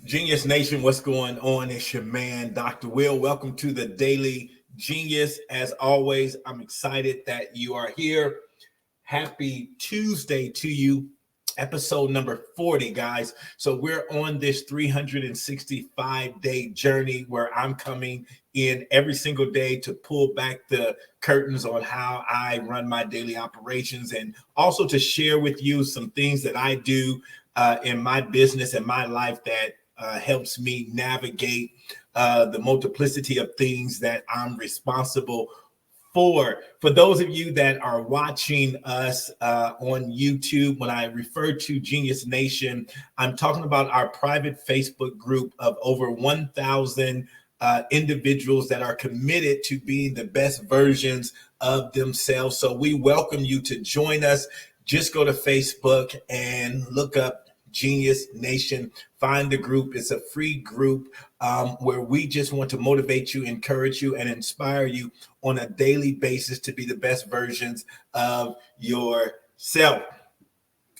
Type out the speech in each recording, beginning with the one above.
Genius Nation, what's going on? It's your man, Dr. Will. Welcome to the Daily Genius. As always, I'm excited that you are here. Happy Tuesday to you. Episode number 40, guys. So we're on this 365-day journey where I'm coming in every single day to pull back the curtains on how I run my daily operations and also to share with you some things that I do in my business and my life that helps me navigate the multiplicity of things that I'm responsible for those of you that are watching us on YouTube, when I refer to Genius Nation, I'm talking about our private Facebook group of over 1,000 individuals that are committed to being the best versions of themselves. So we welcome you to join us. Just go to Facebook and look up Genius Nation. Find the group. It's a free group where we just want to motivate you, encourage you, and inspire you on a daily basis to be the best versions of yourself.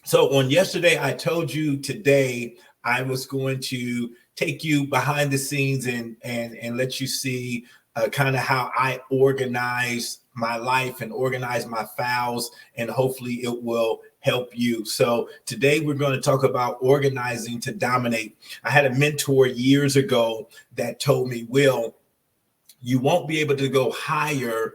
So on yesterday, I told you today I was going to take you behind the scenes and let you see kind of how I organize my life and organize my files, and hopefully it will help you. So today we're going to talk about organizing to dominate. I had a mentor years ago that told me, Will, you won't be able to go higher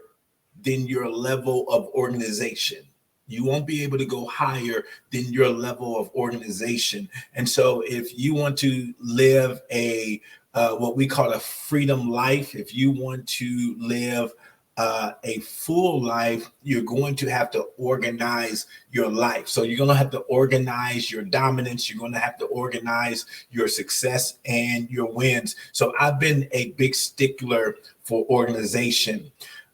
than your level of organization. You won't be able to go higher than your level of organization. And so if you want to live a what we call a freedom life, if you want to live a full life, you're going to have to organize your life. So you're going to have to organize your dominance. You're going to have to organize your success and your wins. So I've been a big stickler for organization.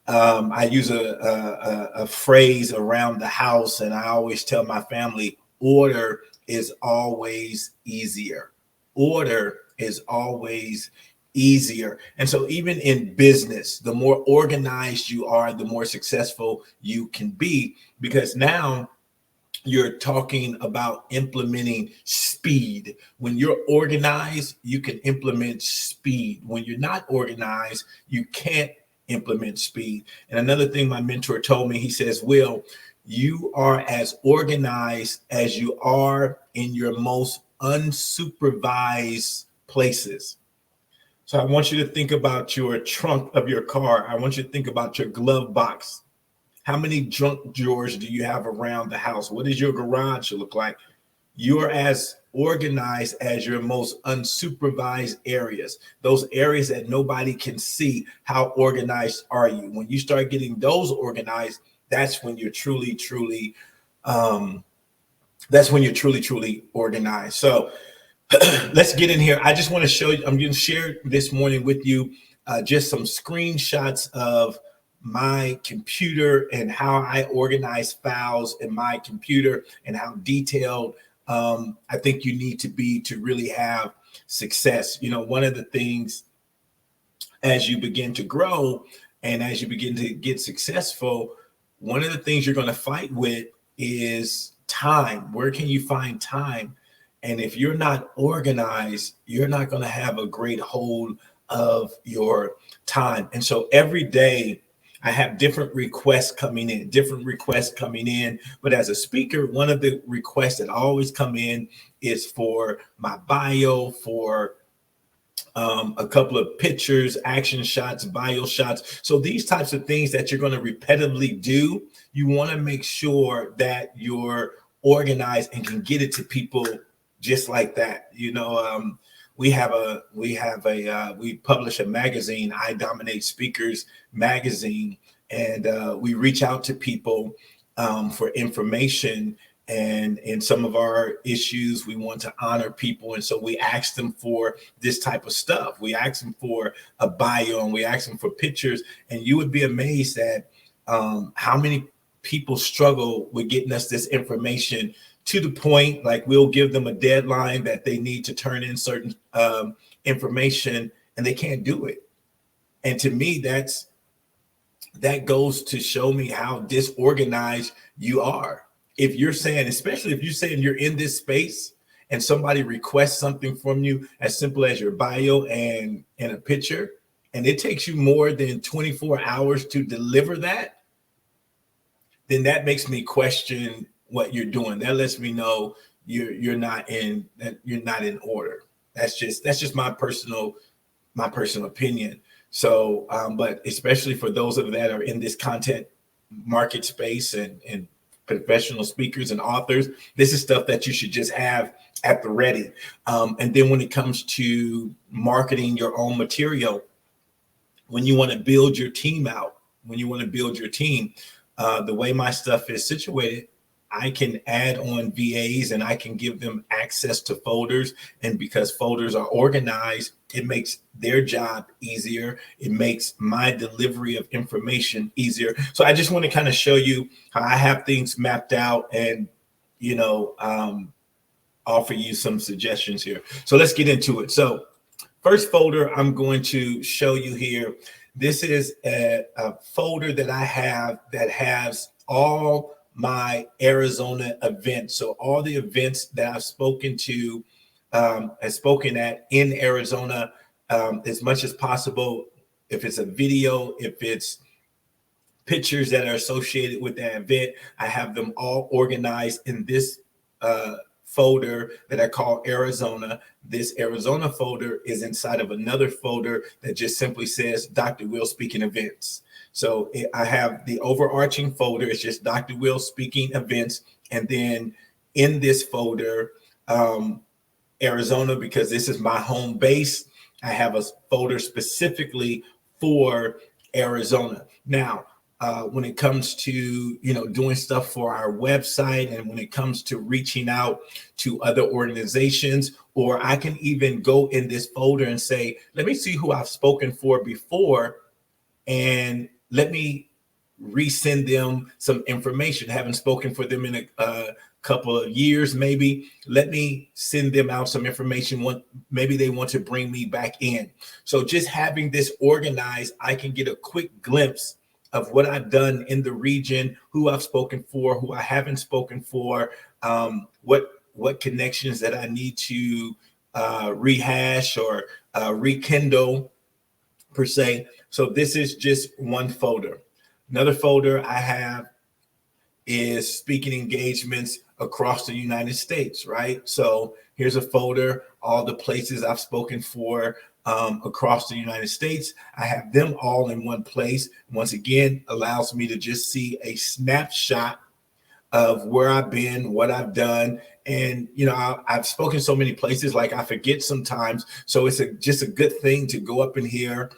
I use a phrase around the house, and I always tell my family, order is always easier. Order is always easier. And so even in business, the more organized you are, the more successful you can be, because now you're talking about implementing speed. When you're organized, you can implement speed. When you're not organized, you can't implement speed. And another thing my mentor told me, he says, Will, you are as organized as you are in your most unsupervised places. So I want you to think about your trunk of your car. I want you to think about your glove box. How many junk drawers do you have around the house? What does your garage look like? You're as organized as your most unsupervised areas, those areas that nobody can see. How organized are you? When you start getting those organized, that's when you're truly organized. So let's get in here. I just want to show you, I'm going to share this morning with you just some screenshots of my computer and how I organize files in my computer and how detailed I think you need to be to really have success. You know, one of the things as you begin to grow and as you begin to get successful, one of the things you're going to fight with is time. Where can you find time? And if you're not organized, you're not going to have a great hold of your time. And so every day I have different requests coming in. But as a speaker, one of the requests that always come in is for my bio, for a couple of pictures, action shots, bio shots. So these types of things that you're going to repetitively do, you want to make sure that you're organized and can get it to people just like that. You know, we publish a magazine, I Dominate Speakers magazine, and we reach out to people for information. And in some of our issues, we want to honor people. And so we ask them for this type of stuff. We ask them for a bio and we ask them for pictures. And you would be amazed at how many people struggle with getting us this information, to the point like we'll give them a deadline that they need to turn in certain information and they can't do it. And to me, that goes to show me how disorganized you are. If you're saying, especially if you're saying you're in this space and somebody requests something from you as simple as your bio and a picture, and it takes you more than 24 hours to deliver that, then that makes me question what you're doing. That lets me know you're not in order. That's just my personal opinion. So, but especially for those that are in this content market space and professional speakers and authors, this is stuff that you should just have at the ready. And then when it comes to marketing your own material, when you want to build your team out, the way my stuff is situated, I can add on VAs and I can give them access to folders. And because folders are organized, it makes their job easier. It makes my delivery of information easier. So I just want to kind of show you how I have things mapped out and, offer you some suggestions here. So let's get into it. So first folder I'm going to show you here. This is a folder that I have that has all my Arizona events. So all the events that I've spoken at in Arizona, as much as possible. If it's a video, if it's pictures that are associated with that event, I have them all organized in this folder that I call Arizona. This Arizona folder is inside of another folder that just simply says Dr. Will Speaking Events. So I have the overarching folder. It's just Dr. Will Speaking Events. And then in this folder, Arizona, because this is my home base, I have a folder specifically for Arizona. Now, when it comes to doing stuff for our website, and when it comes to reaching out to other organizations, or I can even go in this folder and say, let me see who I've spoken for before, and let me resend them some information. I haven't spoken for them in a couple of years, maybe. Let me send them out some information. Maybe they want to bring me back in. So just having this organized, I can get a quick glimpse of what I've done in the region, who I've spoken for, who I haven't spoken for, what connections that I need to rehash or rekindle per se. So this is just one folder. Another folder I have is speaking engagements across the United States, right? So here's a folder, all the places I've spoken for across the United States. I have them all in one place. Once again, allows me to just see a snapshot of where I've been, what I've done. And, I've spoken so many places, like I forget sometimes. So it's just a good thing to go up in here.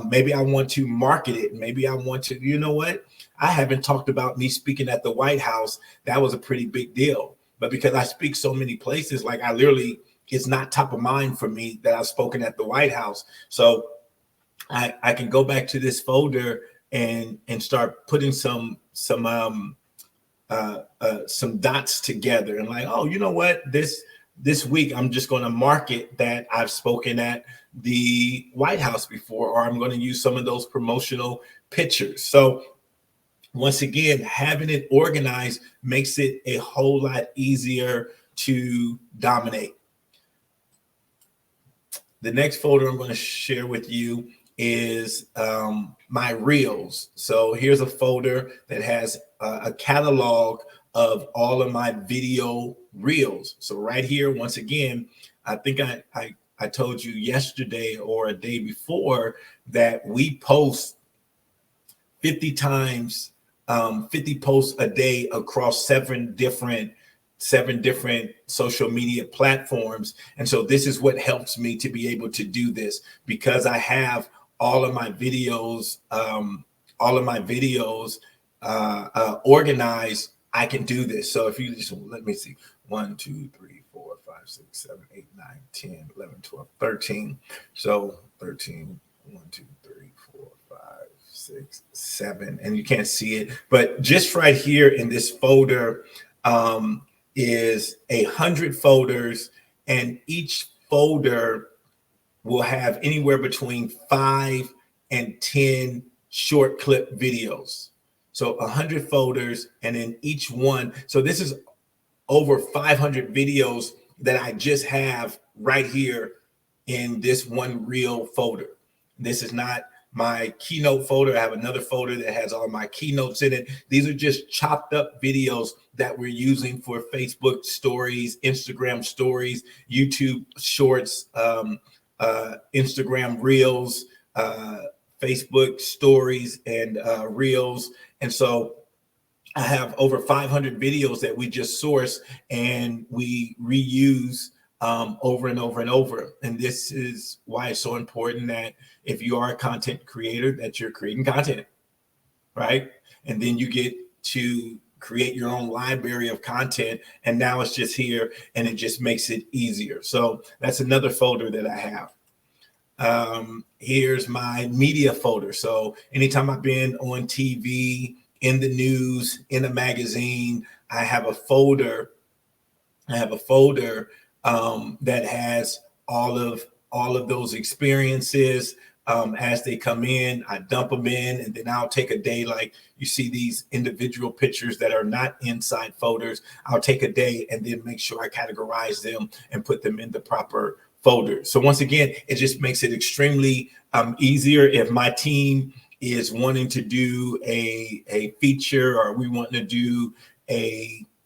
Maybe I want to market it. Maybe I want to, what? I haven't talked about me speaking at the White House. That was a pretty big deal. But because I speak so many places, like it's not top of mind for me that I've spoken at the White House. So I can go back to this folder and start putting some dots together, and like, oh, you know what? This week I'm just going to market that I've spoken at the White House before, or I'm going to use some of those promotional pictures. So once again, having it organized makes it a whole lot easier to dominate. The next folder I'm going to share with you is my reels. So here's a folder that has a catalog of all of my video reels. So right here, once again, I think I told you yesterday or a day before that we post 50 times, 50 posts a day across seven different social media platforms. And so this is what helps me to be able to do this, because I have all of my videos organized. I can do this. So if you just let me see, 1, 2, 3, 4, 5, 6, 7, 8, 9, 10, 11, 12, 13. So 13, 1, 2, 3, 4, 5, 6, 7, and you can't see it, but just right here in this folder is 100 folders, and each folder will have anywhere between 5 and 10 short clip videos. So 100 folders, and then each one. So this is over 500 videos that I just have right here in this one reel folder. This is not my keynote folder. I have another folder that has all my keynotes in it. These are just chopped up videos that we're using for Facebook stories, Instagram stories, YouTube shorts, Instagram reels, Facebook stories, and reels. And so I have over 500 videos that we just source and we reuse over and over and over. And this is why it's so important that if you are a content creator, that you're creating content, right? And then you get to create your own library of content. And now it's just here and it just makes it easier. So that's another folder that I have. Here's my media folder. So anytime I've been on TV, in the news, in a magazine, I have a folder. That has all of those experiences. As they come in, I dump them in, and then I'll take a day. Like you see these individual pictures that are not inside folders. I'll take a day and then make sure I categorize them and put them in the proper folder. So once again, it just makes it extremely easier if my team is wanting to do a feature, or we want to do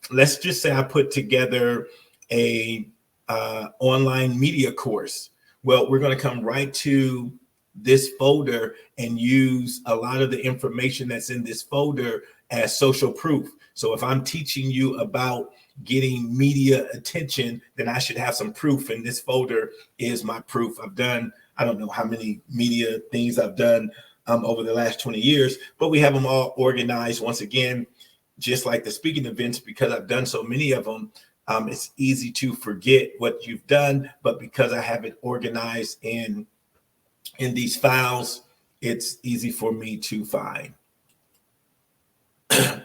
let's just say I put together a online media course. Well, we're going to come right to this folder and use a lot of the information that's in this folder as social proof. So if I'm teaching you about getting media attention, then I should have some proof, and this folder is my proof. I've done, I don't know how many media things I've done over the last 20 years, but we have them all organized. Once again, just like the speaking events, because I've done so many of them, it's easy to forget what you've done, but because I have it organized in these files, it's easy for me to find.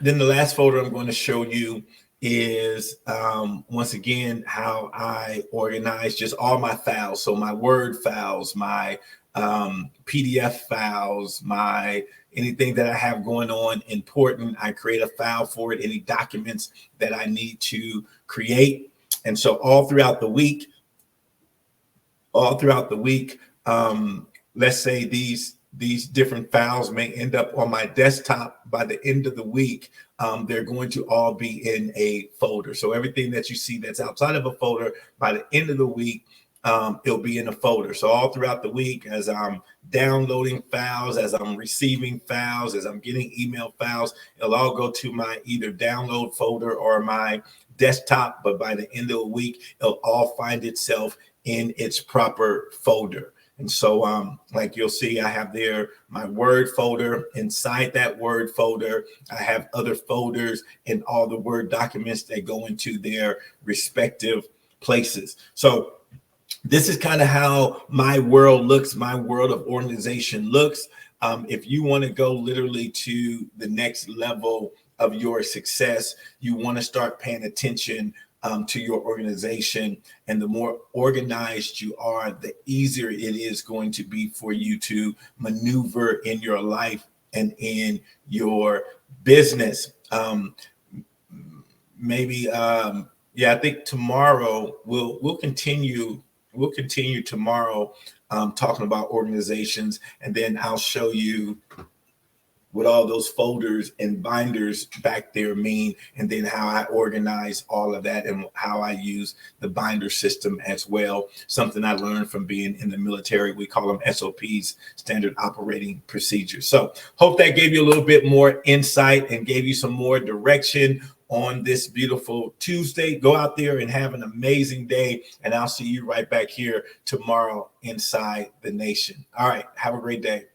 Then the last folder I'm going to show you is once again how I organize just all my files. So my Word files, my PDF files, my anything that I have going on important, I create a file for it, any documents that I need to create. And so all throughout the week, let's say these different files may end up on my desktop by the end of the week. They're going to all be in a folder. So everything that you see that's outside of a folder, by the end of the week, it'll be in a folder. So all throughout the week, as I'm downloading files, as I'm receiving files, as I'm getting email files, it'll all go to my either download folder or my desktop. But by the end of the week, it'll all find itself in its proper folder. And so like you'll see, I have there my Word folder. Inside that Word folder, I have other folders and all the Word documents that go into their respective places. So this is kind of how my world looks, my world of organization looks. If you want to go literally to the next level of your success, you want to start paying attention to your organization. And the more organized you are, the easier it is going to be for you to maneuver in your life and in your business. I think tomorrow we'll continue tomorrow talking about organizations, and then I'll show you what all those folders and binders back there mean, and then how I organize all of that and how I use the binder system as well. Something I learned from being in the military. We call them SOPs, standard operating procedures. So hope that gave you a little bit more insight and gave you some more direction on this beautiful Tuesday. Go out there and have an amazing day, and I'll see you right back here tomorrow inside the nation. All right, have a great day.